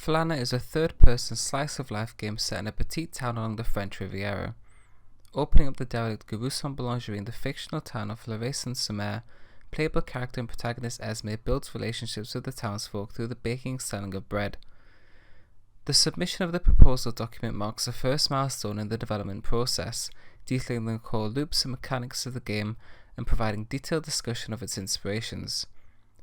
Flana is a third-person slice-of-life game set in a petite town along the French Riviera. Opening up the derelict Garousson Boulangerie in the fictional town of Larey-Saint-Sumer, playable character and protagonist Esme builds relationships with the townsfolk through the baking and selling of bread. The submission of the proposal document marks the first milestone in the development process, detailing the core loops and mechanics of the game and providing detailed discussion of its inspirations.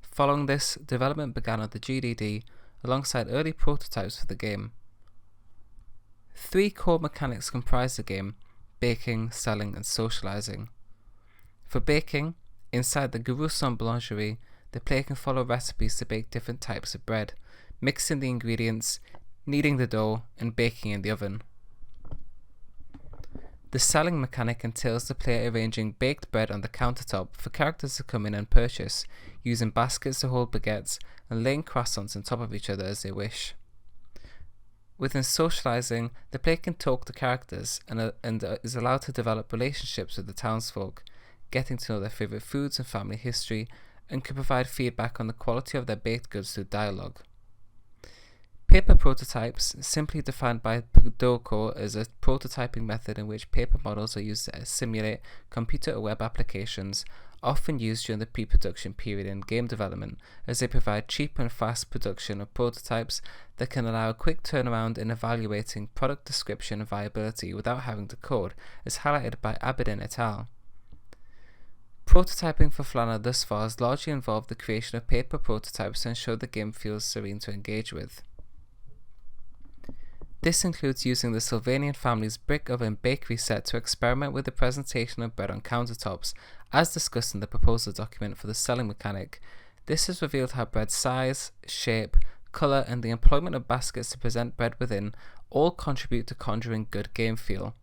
Following this, development began on the GDD alongside early prototypes for the game. 3 core mechanics comprise the game: baking, selling, and socializing. For baking, inside the Garousson Boulangerie, the player can follow recipes to bake different types of bread, mixing the ingredients, kneading the dough, and baking in the oven. The selling mechanic entails the player arranging baked bread on the countertop for characters to come in and purchase, using baskets to hold baguettes and laying croissants on top of each other as they wish. Within socializing, the player can talk to characters and is allowed to develop relationships with the townsfolk, getting to know their favourite foods and family history, and can provide feedback on the quality of their baked goods through dialogue. Paper prototypes, simply defined by Doco as a prototyping method in which paper models are used to simulate computer or web applications, often used during the pre-production period in game development, as they provide cheap and fast production of prototypes that can allow a quick turnaround in evaluating product description and viability without having to code, as highlighted by Abedin et al. Prototyping for Flana thus far has largely involved the creation of paper prototypes to ensure the game feels serene to engage with. This includes using the Sylvanian family's brick oven bakery set to experiment with the presentation of bread on countertops, as discussed in the proposal document for the selling mechanic. This has revealed how bread's size, shape, colour, and the employment of baskets to present bread within all contribute to conjuring good game feel.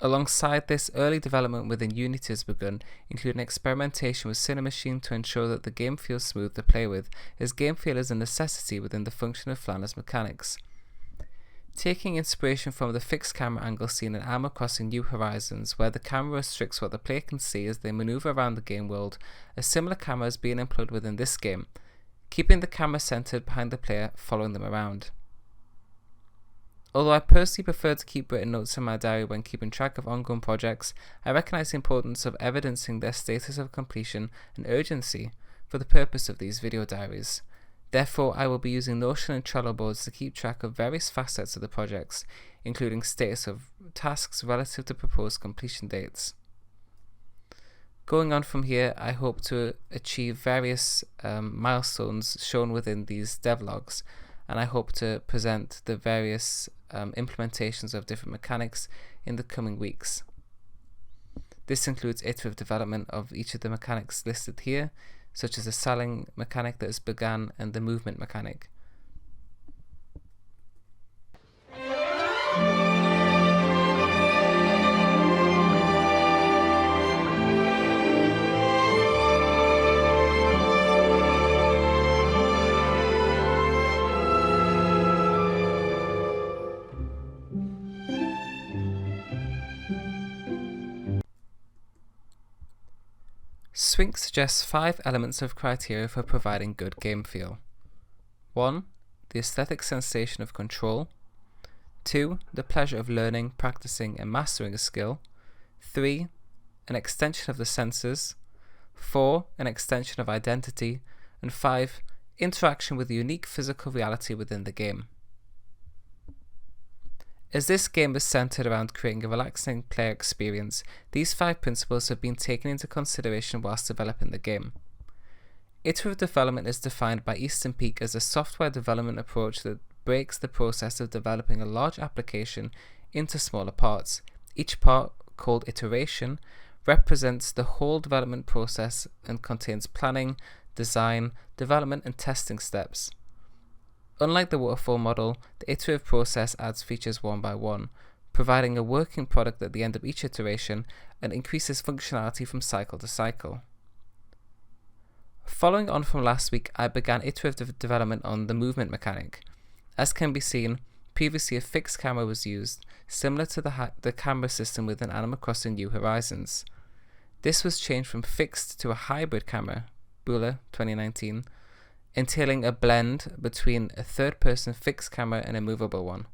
Alongside this, early development within Unity has begun, including experimentation with Cinemachine to ensure that the game feels smooth to play with, as game feel is a necessity within the function of Flana's mechanics. Taking inspiration from the fixed camera angle seen in Animal Crossing New Horizons, where the camera restricts what the player can see as they maneuver around the game world, a similar camera is being employed within this game, keeping the camera centered behind the player, following them around. Although I personally prefer to keep written notes in my diary when keeping track of ongoing projects, I recognise the importance of evidencing their status of completion and urgency for the purpose of these video diaries. Therefore, I will be using Notion and Trello boards to keep track of various facets of the projects, including status of tasks relative to proposed completion dates. Going on from here, I hope to achieve various milestones shown within these devlogs, and I hope to present the various implementations of different mechanics in the coming weeks. This includes iterative development of each of the mechanics listed here, such as the selling mechanic that has begun and the movement mechanic. Swink suggests 5 elements of criteria for providing good game feel. 1. The aesthetic sensation of control. 2. The pleasure of learning, practicing, and mastering a skill. 3. An extension of the senses. 4. An extension of identity. And 5. Interaction with the unique physical reality within the game. As this game is centered around creating a relaxing player experience, these 5 principles have been taken into consideration whilst developing the game. Iterative development is defined by Eastern Peak as a software development approach that breaks the process of developing a large application into smaller parts. Each part, called iteration, represents the whole development process and contains planning, design, development, and testing steps. Unlike the waterfall model, the iterative process adds features one by one, providing a working product at the end of each iteration and increases functionality from cycle to cycle. Following on from last week, I began iterative development on the movement mechanic. As can be seen, previously a fixed camera was used, similar to the camera system within Animal Crossing New Horizons. This was changed from fixed to a hybrid camera, Bula 2019, entailing a blend between a third-person fixed camera and a movable one.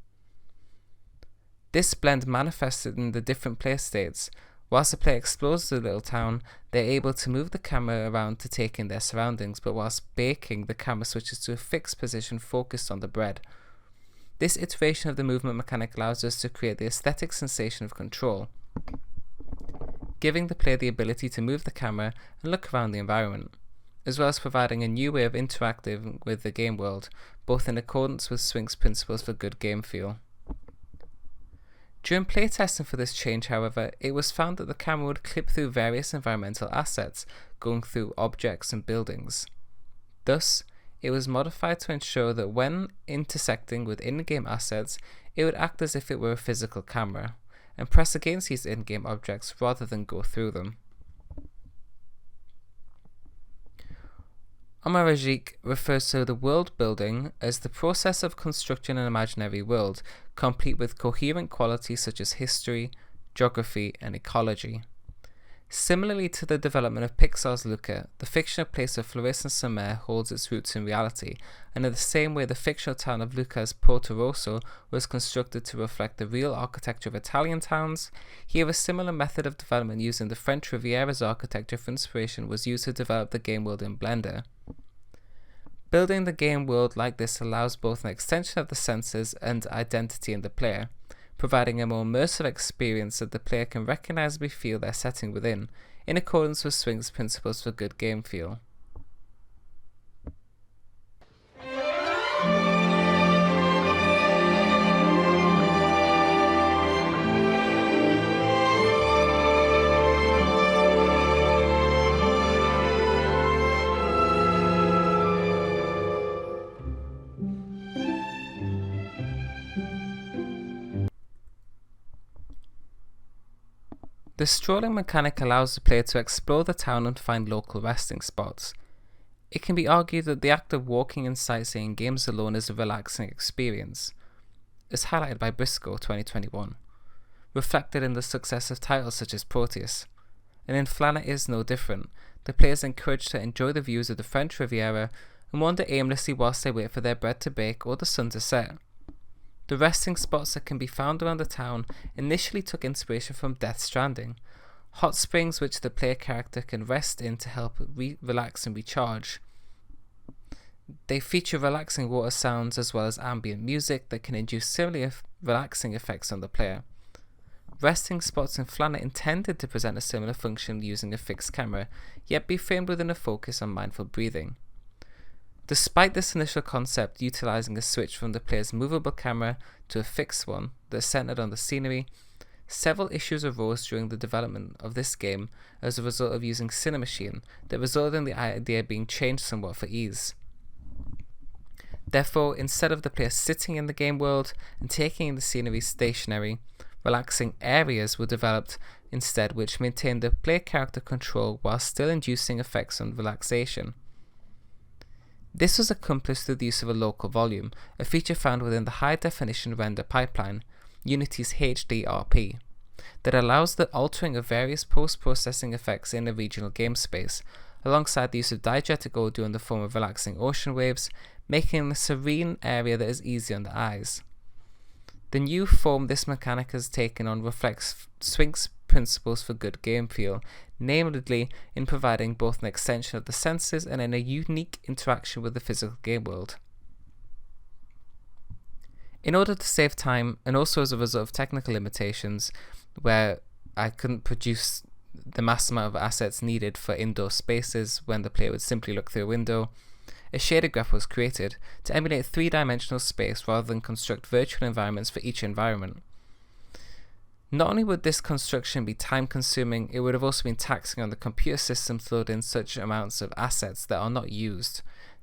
This blend manifested in the different player states. Whilst the player explores the little town, they're able to move the camera around to take in their surroundings, but whilst baking, the camera switches to a fixed position focused on the bread. This iteration of the movement mechanic allows us to create the aesthetic sensation of control, giving the player the ability to move the camera and look around the environment, as well as providing a new way of interacting with the game world, both in accordance with Swink's principles for good game feel. During playtesting for this change, however, it was found that the camera would clip through various environmental assets, going through objects and buildings. Thus, it was modified to ensure that when intersecting with in-game assets, it would act as if it were a physical camera, and press against these in-game objects rather than go through them. Omarajik refers to the world building as the process of constructing an imaginary world, complete with coherent qualities such as history, geography, and ecology. Similarly to the development of Pixar's Luca, the fictional place of Florissa-sur-Mer holds its roots in reality, and in the same way the fictional town of Luca's Porto Rosso was constructed to reflect the real architecture of Italian towns, here a similar method of development using the French Riviera's architecture for inspiration was used to develop the game world in Blender. Building the game world like this allows both an extension of the senses and identity in the player, providing a more immersive experience that the player can recognizably feel their setting within, in accordance with Swink's principles for good game feel. The strolling mechanic allows the player to explore the town and find local resting spots. It can be argued that the act of walking and sightseeing games alone is a relaxing experience, as highlighted by Briscoe 2021, reflected in the success of titles such as Proteus. And in Flanner is no different. The player is encouraged to enjoy the views of the French Riviera and wander aimlessly whilst they wait for their bread to bake or the sun to set. The resting spots that can be found around the town initially took inspiration from Death Stranding, hot springs which the player character can rest in to help relax and recharge. They feature relaxing water sounds as well as ambient music that can induce similar relaxing effects on the player. Resting spots in Flanner intended to present a similar function using a fixed camera, yet be framed within a focus on mindful breathing. Despite this initial concept utilizing a switch from the player's movable camera to a fixed one that centered on the scenery, several issues arose during the development of this game as a result of using Cinemachine that resulted in the idea being changed somewhat for ease. Therefore, instead of the player sitting in the game world and taking in the scenery stationary, relaxing areas were developed instead which maintained the player character control while still inducing effects on relaxation. This was accomplished through the use of a local volume, a feature found within the high-definition render pipeline, Unity's HDRP, that allows the altering of various post-processing effects in a regional game space, alongside the use of diegetic audio in the form of relaxing ocean waves, making a serene area that is easy on the eyes. The new form this mechanic has taken on reflects Swink's principles for good game feel, namely in providing both an extension of the senses and in a unique interaction with the physical game world. In order to save time, and also as a result of technical limitations, where I couldn't produce the mass amount of assets needed for indoor spaces when the player would simply look through a window, a shader graph was created to emulate three-dimensional space rather than construct virtual environments for each environment. Not only would this construction be time-consuming, it would have also been taxing on the computer system to load in such amounts of assets that are not used.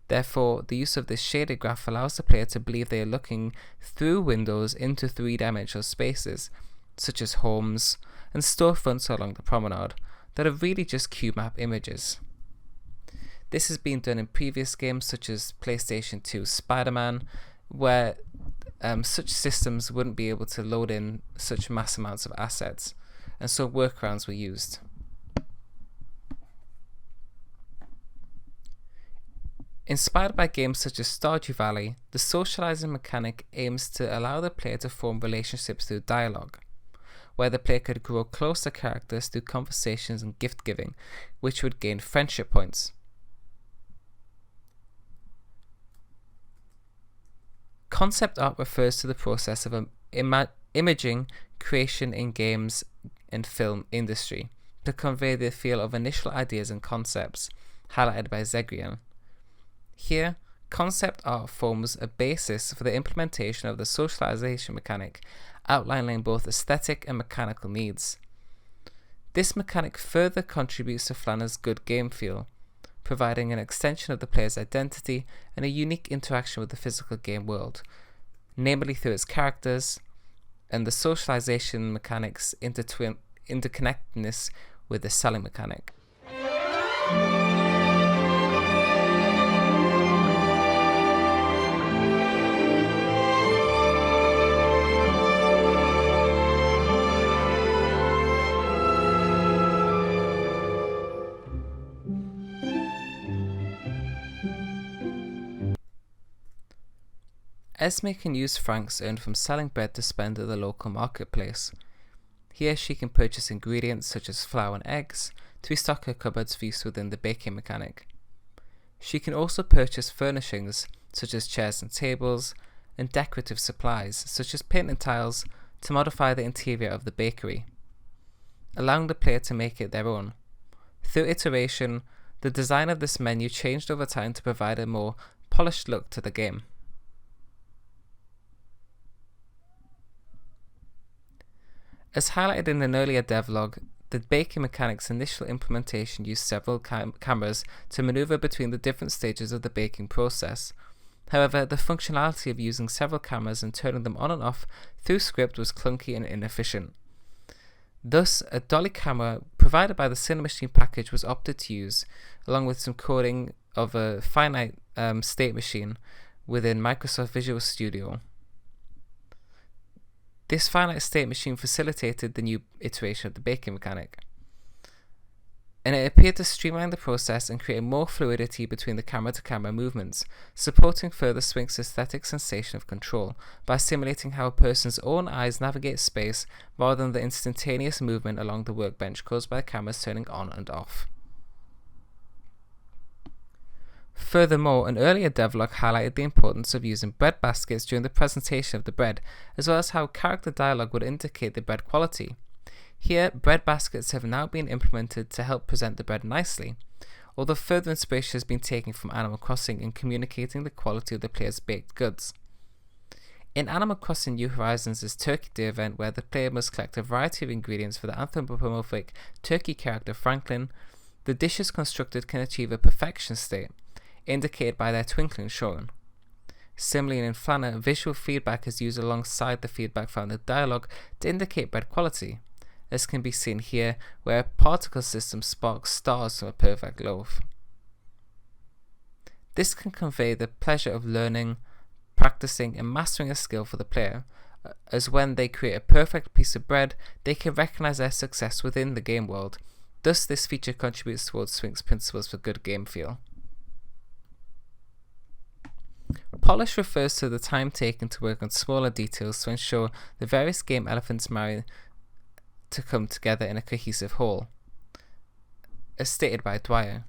Therefore, the use of this shaded graph allows the player to believe they are looking through windows into three-dimensional spaces, such as homes and storefronts along the promenade, that are really just cube-map images. This has been done in previous games such as PlayStation 2's Spider-Man, where such systems wouldn't be able to load in such mass amounts of assets, and so workarounds were used. Inspired by games such as Stardew Valley, the socializing mechanic aims to allow the player to form relationships through dialogue, where the player could grow close to characters through conversations and gift giving, which would gain friendship points. Concept art refers to the process of imaging creation in games and film industry to convey the feel of initial ideas and concepts, highlighted by Zegrian. Here, concept art forms a basis for the implementation of the socialization mechanic, outlining both aesthetic and mechanical needs. This mechanic further contributes to Flanner's good game feel, providing an extension of the player's identity and a unique interaction with the physical game world, namely through its characters and the socialization mechanics interconnectedness with the selling mechanic. Esme can use francs earned from selling bread to spend at the local marketplace. Here she can purchase ingredients such as flour and eggs to restock her cupboards for use within the baking mechanic. She can also purchase furnishings such as chairs and tables, and decorative supplies such as paint and tiles to modify the interior of the bakery, allowing the player to make it their own. Through iteration, the design of this menu changed over time to provide a more polished look to the game. As highlighted in an earlier devlog, the baking mechanic's initial implementation used several cameras to maneuver between the different stages of the baking process. However, the functionality of using several cameras and turning them on and off through script was clunky and inefficient. Thus, a dolly camera provided by the Cinemachine package was opted to use, along with some coding of a finite state machine within Microsoft Visual Studio. This finite state machine facilitated the new iteration of the baking mechanic, and it appeared to streamline the process and create more fluidity between the camera-to-camera movements, supporting further Swink's aesthetic sensation of control by simulating how a person's own eyes navigate space rather than the instantaneous movement along the workbench caused by the cameras turning on and off. Furthermore, an earlier devlog highlighted the importance of using bread baskets during the presentation of the bread, as well as how character dialogue would indicate the bread quality. Here, bread baskets have now been implemented to help present the bread nicely, although further inspiration has been taken from Animal Crossing in communicating the quality of the player's baked goods. In Animal Crossing New Horizons' Turkey Day event, where the player must collect a variety of ingredients for the anthropomorphic turkey character Franklin, the dishes constructed can achieve a perfection state, indicated by their twinkling shown. Similarly, in Flanner, visual feedback is used alongside the feedback found in dialogue to indicate bread quality, as can be seen here, where a particle system sparks stars from a perfect loaf. This can convey the pleasure of learning, practicing, and mastering a skill for the player, as when they create a perfect piece of bread, they can recognize their success within the game world. Thus, this feature contributes towards Swink's principles for good game feel. Polish refers to the time taken to work on smaller details to ensure the various game elements marry to come together in a cohesive whole, as stated by Dwyer.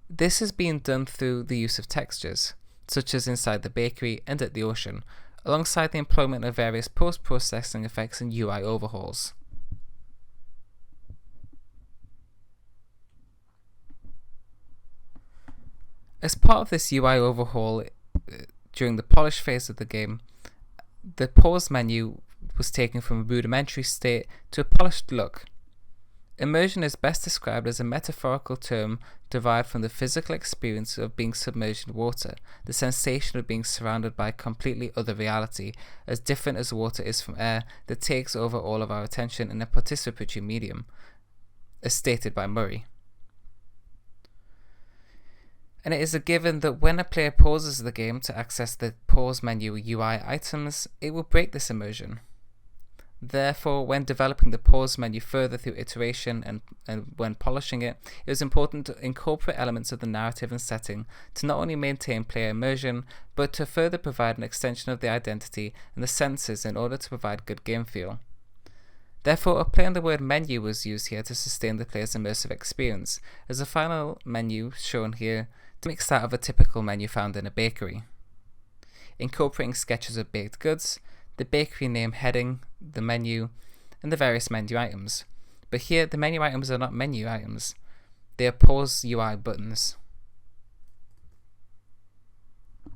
This has been done through the use of textures, such as inside the bakery and at the ocean, alongside the employment of various post-processing effects and UI overhauls. As part of this UI overhaul during the polish phase of the game, the pause menu was taken from a rudimentary state to a polished look. Immersion is best described as a metaphorical term derived from the physical experience of being submerged in water, the sensation of being surrounded by a completely other reality, as different as water is from air, that takes over all of our attention in a participatory medium, as stated by Murray. And it is a given that when a player pauses the game to access the pause menu UI items, it will break this immersion. Therefore, when developing the pause menu further through iteration and when polishing it, it was important to incorporate elements of the narrative and setting to not only maintain player immersion, but to further provide an extension of the identity and the senses in order to provide good game feel. Therefore, a play on the word menu was used here to sustain the player's immersive experience, as the final menu shown here mimics that of a typical menu found in a bakery. Incorporating sketches of baked goods, the bakery name heading, the menu, and the various menu items. But here, the menu items are not menu items, they are pause UI buttons.